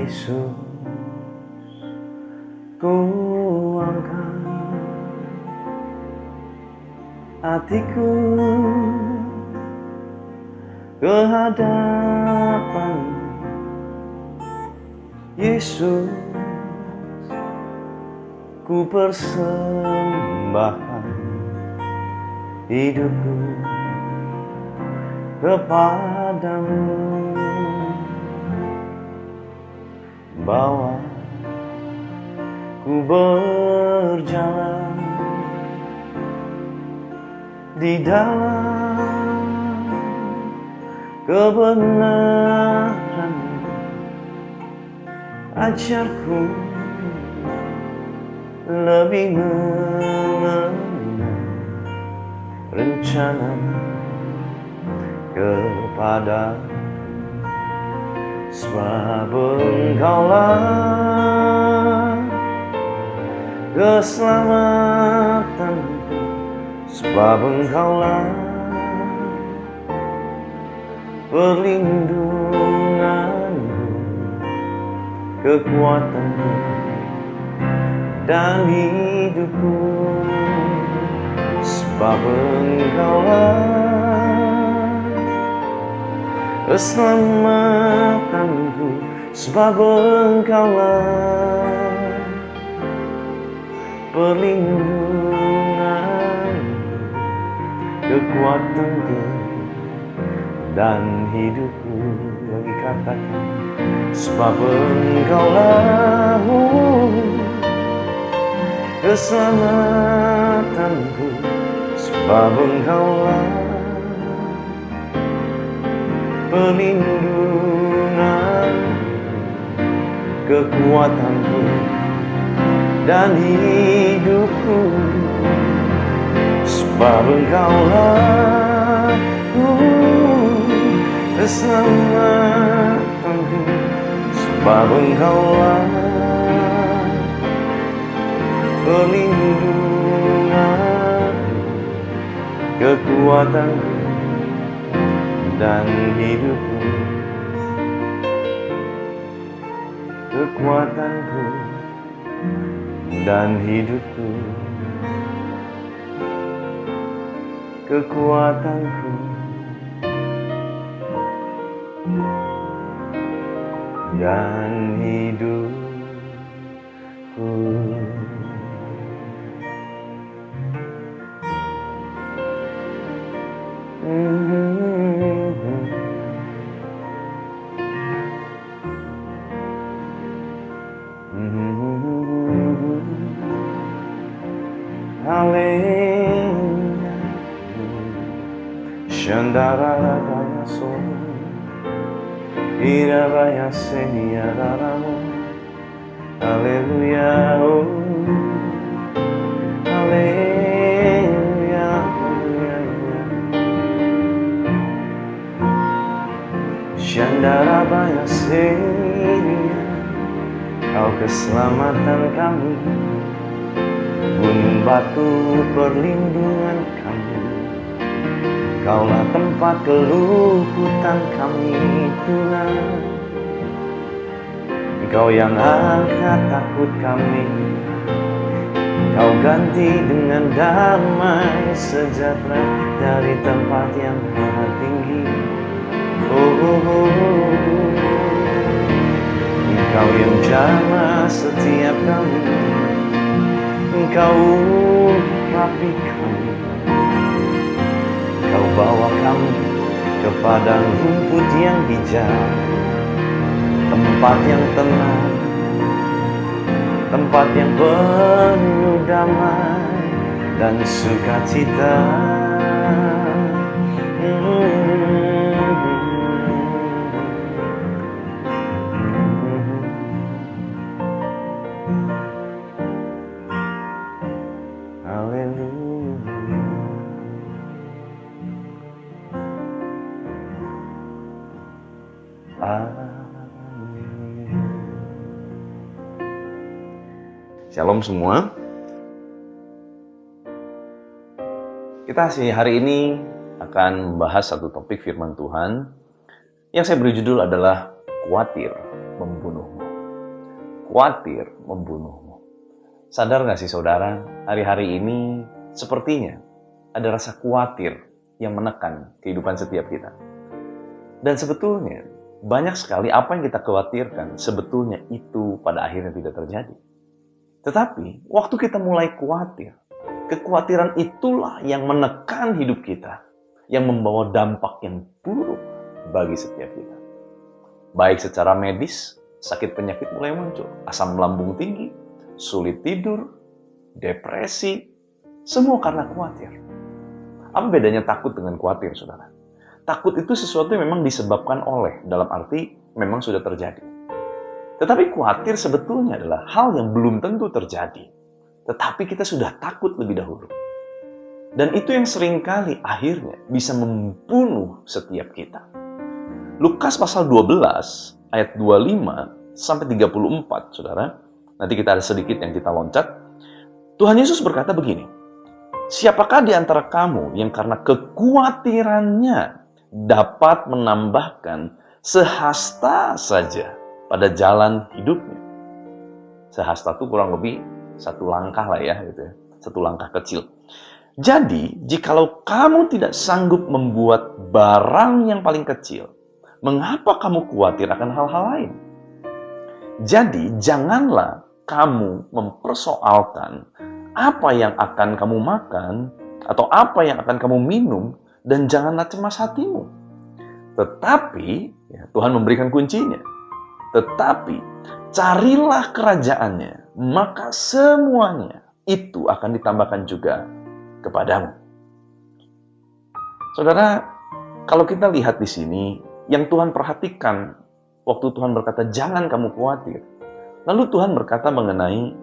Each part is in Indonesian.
Yesus, ku angkat hatiku ke hadapan Yesus, ku persembahkan hidupku kepadamu. Bawa ku berjalan di dalam kebenaran, ajarku lebih mengenal rencana kepada, sebab Engkaulah keselamatanku, sebab Engkaulah perlindunganku, kekuatanku dan hidupku, sebab Engkaulah keselamatanku, sebab Engkaulah perlindungan, kekuatanku dan hidupku. Lagi katakan, sebab Engkaulah keselamatanku, sebab Engkaulah perlindungan, kekuatanku dan hidupku, sebab Engkaulah keselamatanku, sebab Engkaulah perlindungan, kekuatanku dan hidupku, kekuatanku dan hidupku, kekuatanku dan hidupku. Haleluya, Shandara Daya Son, Irabaya Senia Daramo. Haleluya, oh, haleluya, haleluya. Shandara Daya Senia, Kau keselamatan kami, gunung batu perlindungan kami, Kaulah tempat keluputan kami Tuhan. Engkau yang angkat takut kami, Kau ganti dengan damai sejahtera dari tempat yang maha tinggi. Engkau yang jamah setiap kami, Engkau urapi kami, Kau bawa kami kepada rumput yang hijau, tempat yang tenang, tempat yang penuh damai dan sukacita. Shalom semua. Kita hari ini akan membahas satu topik firman Tuhan yang saya beri judul adalah khawatir membunuhmu. khawatir membunuhmu. Sadar gak sih saudara, hari-hari ini sepertinya ada rasa khawatir yang menekan kehidupan setiap kita. Dan sebetulnya banyak sekali apa yang kita khawatirkan sebetulnya itu pada akhirnya tidak terjadi. Tetapi waktu kita mulai khawatir, kekhawatiran itulah yang menekan hidup kita, yang membawa dampak yang buruk bagi setiap kita. Baik secara medis, sakit penyakit mulai muncul, asam lambung tinggi, sulit tidur, depresi, semua karena khawatir. Apa bedanya takut dengan khawatir, saudara? Takut itu sesuatu yang memang disebabkan oleh, dalam arti memang sudah terjadi. Tetapi khawatir sebetulnya adalah hal yang belum tentu terjadi. Tetapi kita sudah takut lebih dahulu. Dan itu yang seringkali akhirnya bisa membunuh setiap kita. Lukas pasal 12 ayat 25 sampai 34, saudara. Nanti kita ada sedikit yang kita loncat. Tuhan Yesus berkata begini, siapakah di antara kamu yang karena kekhawatirannya dapat menambahkan sehasta saja pada jalan hidupnya? Sehasta itu kurang lebih satu langkah lah ya, gitu ya. Satu langkah kecil. Jadi, jikalau kamu tidak sanggup membuat barang yang paling kecil, mengapa kamu khawatir akan hal-hal lain? Jadi, janganlah kamu mempersoalkan apa yang akan kamu makan atau apa yang akan kamu minum, dan janganlah cemas hatimu. Tetapi, ya, Tuhan memberikan kuncinya. Tetapi, carilah kerajaannya, maka semuanya itu akan ditambahkan juga kepadamu. Saudara, kalau kita lihat di sini, yang Tuhan perhatikan waktu Tuhan berkata, jangan kamu khawatir. Lalu Tuhan berkata mengenai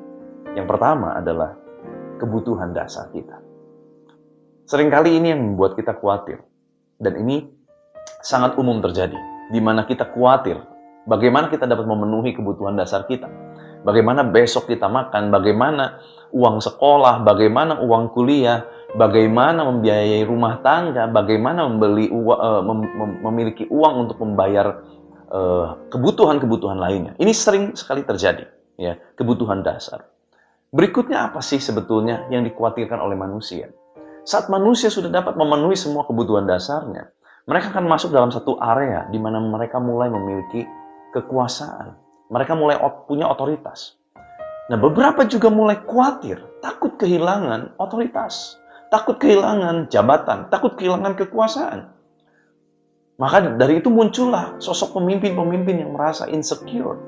yang pertama adalah kebutuhan dasar kita. Seringkali ini yang membuat kita khawatir. Dan ini sangat umum terjadi. Di mana kita khawatir, bagaimana kita dapat memenuhi kebutuhan dasar kita. Bagaimana besok kita makan, bagaimana uang sekolah, bagaimana uang kuliah, bagaimana membiayai rumah tangga, bagaimana memiliki uang untuk membayar kebutuhan-kebutuhan lainnya. Ini sering sekali terjadi, ya, kebutuhan dasar. Berikutnya apa sih sebetulnya yang dikhawatirkan oleh manusia? Saat manusia sudah dapat memenuhi semua kebutuhan dasarnya, mereka akan masuk dalam satu area di mana mereka mulai memiliki kekuasaan. Mereka mulai punya otoritas. Nah, beberapa juga mulai khawatir, takut kehilangan otoritas, takut kehilangan jabatan, takut kehilangan kekuasaan. Maka dari itu muncullah sosok pemimpin-pemimpin yang merasa insecure,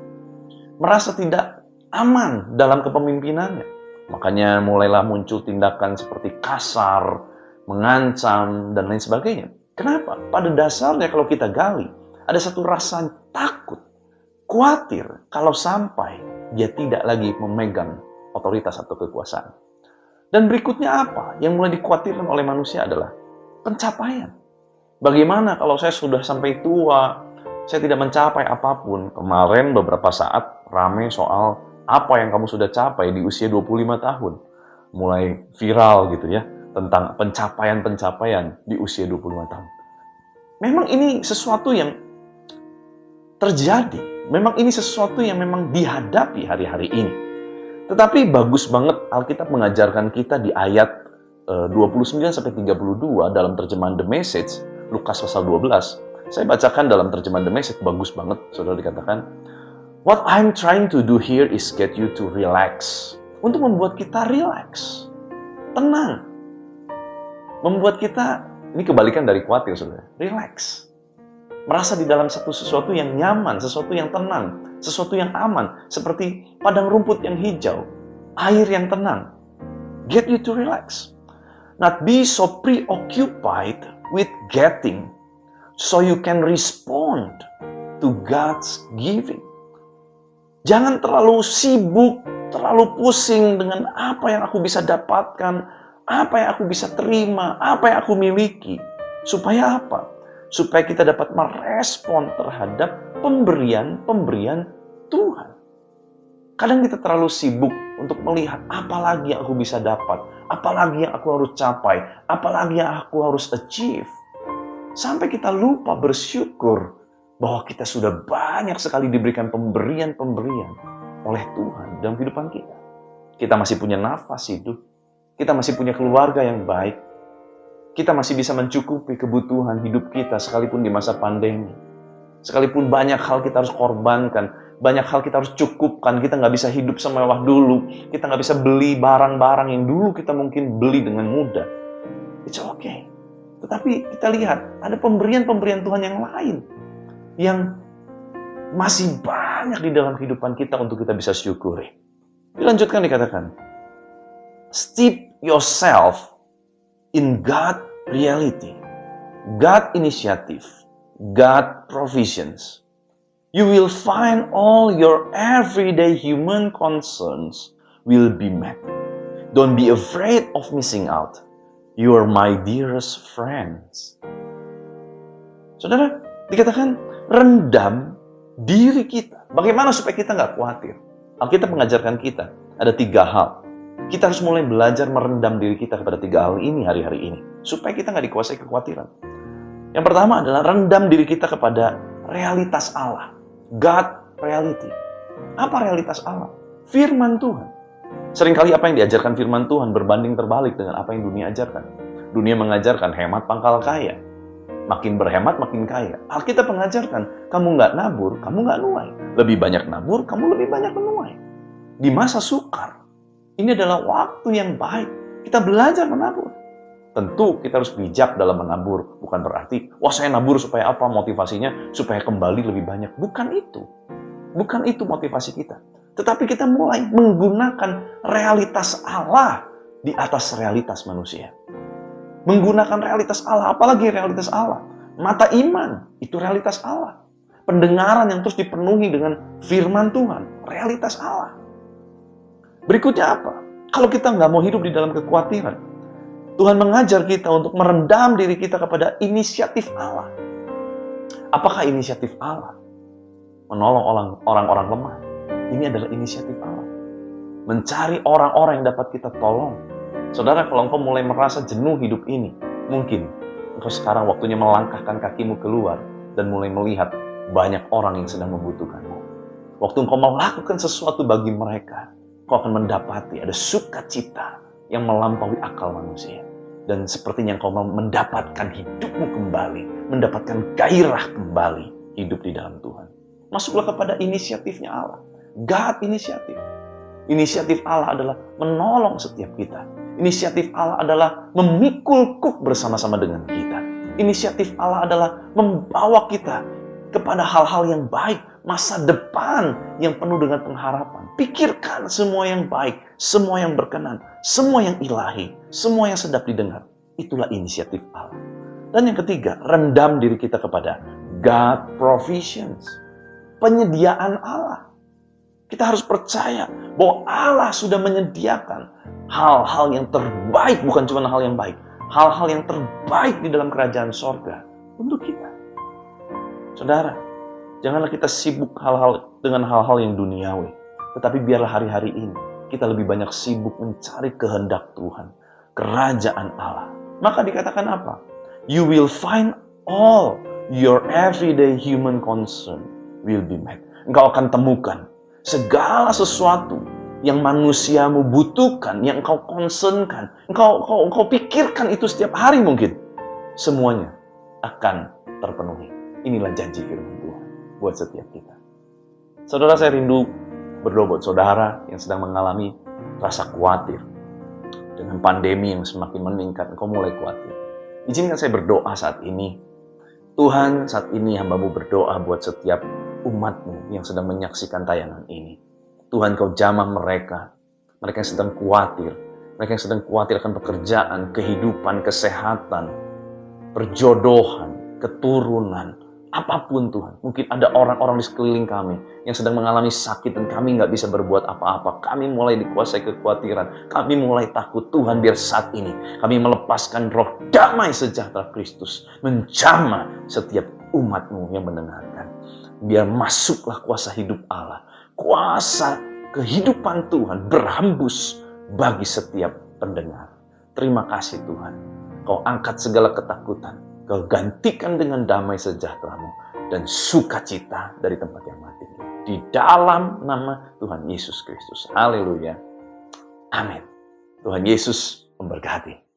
merasa tidak aman dalam kepemimpinannya. Makanya mulailah muncul tindakan seperti kasar, mengancam, dan lain sebagainya. Kenapa? Pada dasarnya kalau kita gali, ada satu rasa takut, khawatir kalau sampai dia tidak lagi memegang otoritas atau kekuasaan. Dan berikutnya apa? Yang mulai dikhawatirkan oleh manusia adalah pencapaian. Bagaimana kalau saya sudah sampai tua, saya tidak mencapai apapun? Kemarin beberapa saat ramai soal apa yang kamu sudah capai di usia 25 tahun. Mulai viral gitu ya, tentang pencapaian-pencapaian di usia 25 tahun. Memang ini sesuatu yang terjadi. Memang ini sesuatu yang memang dihadapi hari-hari ini. Tetapi bagus banget Alkitab mengajarkan kita di ayat 29-32 dalam terjemahan The Message, Lukas pasal 12. Saya bacakan dalam terjemahan The Message, bagus banget, saudara, dikatakan, what I'm trying to do here is get you to relax. Untuk membuat kita relax, tenang. Membuat kita, ini kebalikan dari khawatir, saudara, relax. Merasa di dalam sesuatu yang nyaman, sesuatu yang tenang, sesuatu yang aman, seperti padang rumput yang hijau, air yang tenang. Get you to relax. Not be so preoccupied with getting, so you can respond to God's giving. Jangan terlalu sibuk, terlalu pusing dengan apa yang aku bisa dapatkan, apa yang aku bisa terima, apa yang aku miliki. Supaya apa? Supaya kita dapat merespon terhadap pemberian-pemberian Tuhan. Kadang kita terlalu sibuk untuk melihat apa lagi yang aku bisa dapat, apa lagi yang aku harus capai, apa lagi yang aku harus achieve. Sampai kita lupa bersyukur bahwa kita sudah banyak sekali diberikan pemberian-pemberian oleh Tuhan dalam kehidupan kita. Kita masih punya nafas hidup. Kita masih punya keluarga yang baik. Kita masih bisa mencukupi kebutuhan hidup kita sekalipun di masa pandemi. Sekalipun banyak hal kita harus korbankan, banyak hal kita harus cukupkan, kita nggak bisa hidup semewah dulu, kita nggak bisa beli barang-barang yang dulu kita mungkin beli dengan mudah. It's okay. Tetapi kita lihat, ada pemberian-pemberian Tuhan yang lain, yang masih banyak di dalam kehidupan kita untuk kita bisa syukuri. Dilanjutkan dikatakan, steep yourself in God reality, God initiative, God provisions. You will find all your everyday human concerns will be met. Don't be afraid of missing out. You are my dearest friends. Saudara, dikatakan rendam diri kita. Bagaimana supaya kita nggak khawatir? Alkitab mengajarkan kita ada 3 hal. Kita harus mulai belajar merendam diri kita kepada 3 hal ini hari-hari ini. Supaya kita nggak dikuasai kekhawatiran. Yang pertama adalah rendam diri kita kepada realitas Allah. God reality. Apa realitas Allah? Firman Tuhan. Seringkali apa yang diajarkan firman Tuhan berbanding terbalik dengan apa yang dunia ajarkan. Dunia mengajarkan hemat pangkal kaya. Makin berhemat, makin kaya. Alkitab mengajarkan, kamu nggak nabur, kamu nggak nuai. Lebih banyak nabur, kamu lebih banyak menuai. Di masa sukar, ini adalah waktu yang baik. Kita belajar menabur. Tentu kita harus bijak dalam menabur. Bukan berarti, wah saya nabur supaya apa motivasinya? Supaya kembali lebih banyak. Bukan itu. Bukan itu motivasi kita. Tetapi kita mulai menggunakan realitas Allah di atas realitas manusia. Menggunakan realitas Allah. Apalagi realitas Allah? Mata iman, itu realitas Allah. Pendengaran yang terus dipenuhi dengan firman Tuhan. Realitas Allah. Berikutnya apa? Kalau kita nggak mau hidup di dalam kekhawatiran, Tuhan mengajar kita untuk merendam diri kita kepada inisiatif Allah. Apakah inisiatif Allah? Menolong orang-orang lemah. Ini adalah inisiatif Allah. Mencari orang-orang yang dapat kita tolong. Saudara, kalau engkau mulai merasa jenuh hidup ini, mungkin engkau sekarang waktunya melangkahkan kakimu keluar dan mulai melihat banyak orang yang sedang membutuhkanmu. Waktu engkau melakukan sesuatu bagi mereka, engkau akan mendapati ada sukacita yang melampaui akal manusia. Dan sepertinya engkau mendapatkan hidupmu kembali, mendapatkan gairah kembali hidup di dalam Tuhan. Masuklah kepada inisiatifnya Allah. God inisiatif. Inisiatif Allah adalah menolong setiap kita. Inisiatif Allah adalah memikul kuk bersama-sama dengan kita. Inisiatif Allah adalah membawa kita kepada hal-hal yang baik, masa depan yang penuh dengan pengharapan. Pikirkan semua yang baik, semua yang berkenan, semua yang ilahi, semua yang sedap didengar. Itulah inisiatif Allah. Dan yang ketiga, rendam diri kita kepada God provisions. Penyediaan Allah. Kita harus percaya bahwa Allah sudah menyediakan hal-hal yang terbaik, bukan cuma hal yang baik, hal-hal yang terbaik di dalam kerajaan sorga untuk kita. Saudara, janganlah kita sibuk dengan hal-hal yang duniawi. Tetapi biarlah hari-hari ini kita lebih banyak sibuk mencari kehendak Tuhan, kerajaan Allah. Maka dikatakan apa? You will find all your everyday human concern will be met. Engkau akan temukan segala sesuatu yang manusiamu butuhkan, yang engkau concernkan, engkau pikirkan itu setiap hari mungkin. Semuanya akan terpenuhi. Inilah janji firman Tuhan buat setiap kita. Saudara, saya rindu berdoa buat saudara yang sedang mengalami rasa khawatir. Dengan pandemi yang semakin meningkat, engkau mulai khawatir. Izinkan saya berdoa saat ini. Tuhan, saat ini hamba-Mu berdoa buat setiap umat-Mu yang sedang menyaksikan tayangan ini. Tuhan, Kau jamah mereka yang sedang khawatir, mereka yang sedang khawatir akan pekerjaan, kehidupan, kesehatan, perjodohan, keturunan, apapun Tuhan. Mungkin ada orang-orang di sekeliling kami yang sedang mengalami sakit dan kami nggak bisa berbuat apa-apa. Kami mulai dikuasai kekhawatiran, kami mulai takut. Tuhan, biar saat ini kami melepaskan roh damai sejahtera Kristus menjamah setiap umat-Mu yang mendengarkan. Biar masuklah kuasa hidup Allah, kuasa kehidupan Tuhan berhembus bagi setiap pendengar. Terima kasih Tuhan, Kau angkat segala ketakutan, Kau gantikan dengan damai sejahtera-Mu dan sukacita dari tempat yang mati. Di di dalam nama Tuhan Yesus Kristus. Haleluya. Amin. Tuhan Yesus memberkati.